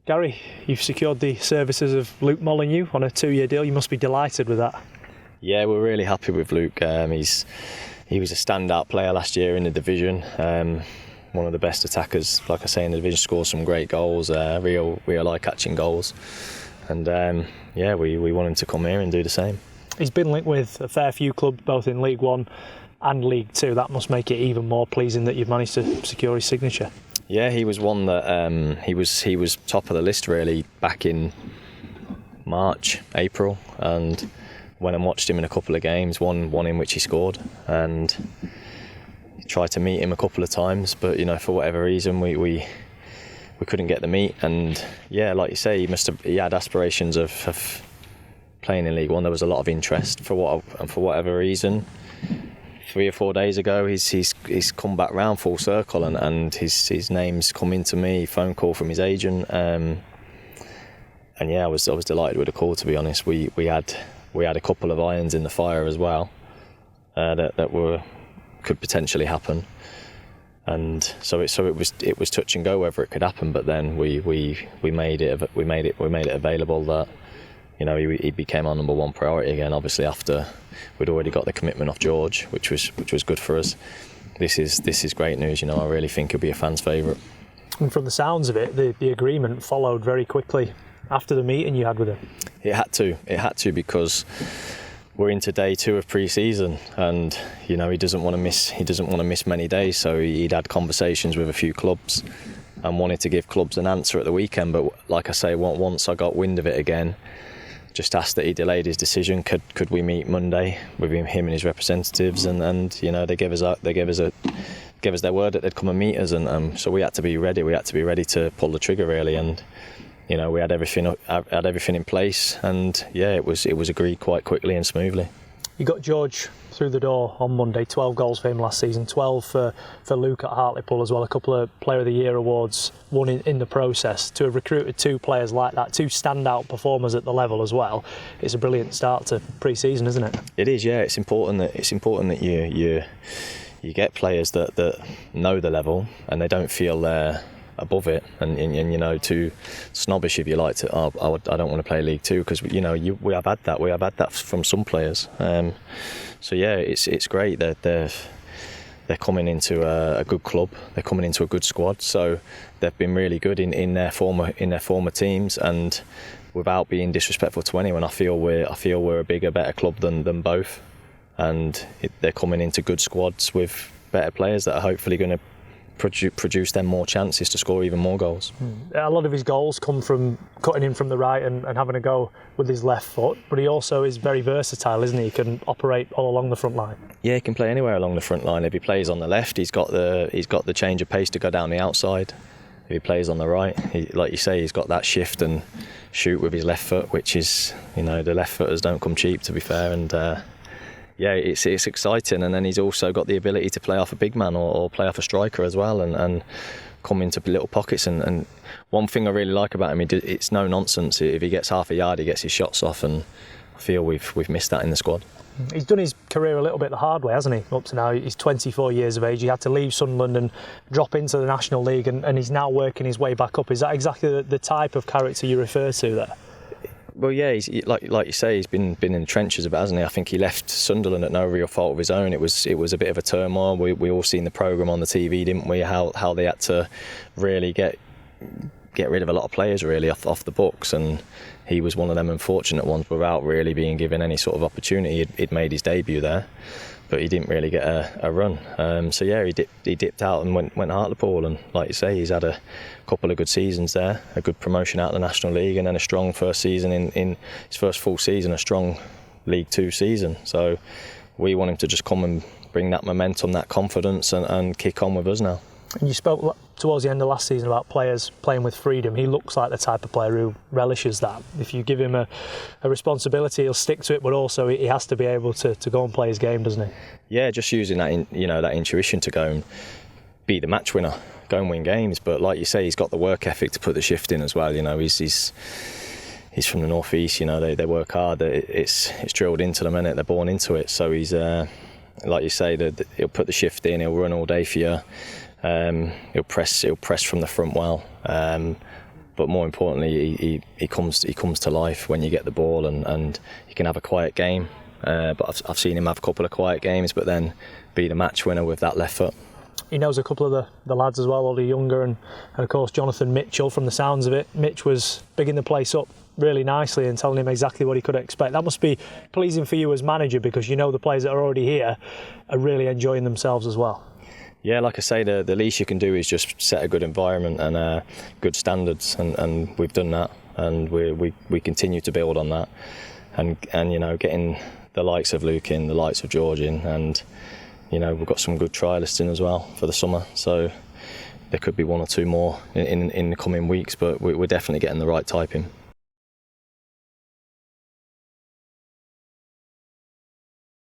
Gary, you've secured the services of Luke Molyneux on a 2-year deal. You must be delighted with that. Yeah, we're really happy with Luke. He was a standout player last year in the division. One of the best attackers, like I say, in the division. Scored some great goals, real eye-catching goals. And we want him to come here and do the same. He's been linked with a fair few clubs, both in League One and League Two. That must make it even more pleasing that you've managed to secure his signature. Yeah, he was one that he was top of the list really back in March, April, and when I watched him in a couple of games, one in which he scored, and tried to meet him a couple of times, but for whatever reason we couldn't get the meet. And yeah, like you say, he had aspirations of playing in League One. There was a lot of interest for whatever reason. 3 or 4 days ago, he's come back round full circle, and his name's come into me. Phone call from his agent, and yeah, I was delighted with the call. To be honest, we had a couple of irons in the fire as well that could potentially happen, and so it was touch and go whether it could happen. But then we made it available that he became our number one priority again. Obviously, after we'd already got the commitment off George, which was good for us. This is great news. I really think he'll be a fan's favourite. And from the sounds of it, the agreement followed very quickly after the meeting you had with him. It had to because we're into day 2 of pre-season, and he doesn't want to miss many days. So he'd had conversations with a few clubs and wanted to give clubs an answer at the weekend. But like I say, once I got wind of it again, just asked that he delayed his decision. Could we meet Monday with him and his representatives? And they gave us their word that they'd come and meet us. And so we had to be ready. We had to be ready to pull the trigger really. And we had everything in place. And yeah, it was agreed quite quickly and smoothly. You got George through the door on Monday. 12 goals for him last season, 12 for Luke at Hartlepool as well. A couple of Player of the Year awards won in the process. To have recruited 2 players like that, 2 standout performers at the level as well, it's a brilliant start to pre-season, isn't it? It is, yeah. It's important that you get players that know the level and they don't feel they're above it and too snobbish, if you like, to I don't want to play League Two, because we have had that from some players. So yeah, it's great that they're coming into a good club. They're coming into a good squad. So they've been really good in their former teams, and without being disrespectful to anyone, I feel we're a bigger, better club than both, and they're coming into good squads with better players that are hopefully going to produce them more chances to score even more goals. A lot of his goals come from cutting in from the right and having a go with his left foot, but he also is very versatile, isn't he? He can operate all along the front line. Yeah, he can play anywhere along the front line. If he plays on the left, he's got the change of pace to go down the outside. If he plays on the right, like you say, he's got that shift and shoot with his left foot, which is, the left footers don't come cheap, to be fair. And yeah, it's exciting, and then he's also got the ability to play off a big man or play off a striker as well, and come into little pockets. And one thing I really like about him, it's no nonsense. If he gets half a yard, he gets his shots off, and I feel we've missed that in the squad. He's done his career a little bit the hard way, hasn't he? Up to now, he's 24 years of age. He had to leave Sunderland and drop into the National League, and he's now working his way back up. Is that exactly the type of character you refer to there? Well, yeah, he's, like you say, he's been in the trenches a bit, hasn't he? I think he left Sunderland at no real fault of his own. It was a bit of a turmoil. We all seen the programme on the TV, didn't we? How they had to really get rid of a lot of players really off the books, and he was one of them unfortunate ones without really being given any sort of opportunity. He'd made his debut there, but he didn't really get a run. So yeah, he dipped out and went Hartlepool, and like you say, he's had a couple of good seasons there, a good promotion out of the National League, and then a strong first season in his first full season, a strong League Two season. So we want him to just come and bring that momentum, that confidence, and kick on with us now. And you spoke towards the end of last season about players playing with freedom. He looks like the type of player who relishes that. If you give him a responsibility, he'll stick to it, but also he has to be able to go and play his game, doesn't he? Yeah, just using that that intuition to go and be the match winner, go and win games. But like you say, he's got the work ethic to put the shift in as well. He's from the northeast. They work hard. It's drilled into them, innit? They're born into it. So he's like you say, he'll put the shift in. He'll run all day for you. He'll press from the front well. but more importantly, he comes to life when you get the ball, and he can have a quiet game. But I've seen him have a couple of quiet games, but then be the match winner with that left foot. He knows a couple of the lads as well, Ollie Younger and of course Jonathan Mitchell. From the sounds of it, Mitch was bigging the place up really nicely and telling him exactly what he could expect. That must be pleasing for you as manager, because you know the players that are already here are really enjoying themselves as well. Yeah, like I say, the least you can do is just set a good environment and good standards, and we've done that, and we continue to build on that, and you know, getting the likes of Luke in, the likes of George in, and you know, we've got some good trialists in as well for the summer, so there could be one or two more in the coming weeks, but we're definitely getting the right type in.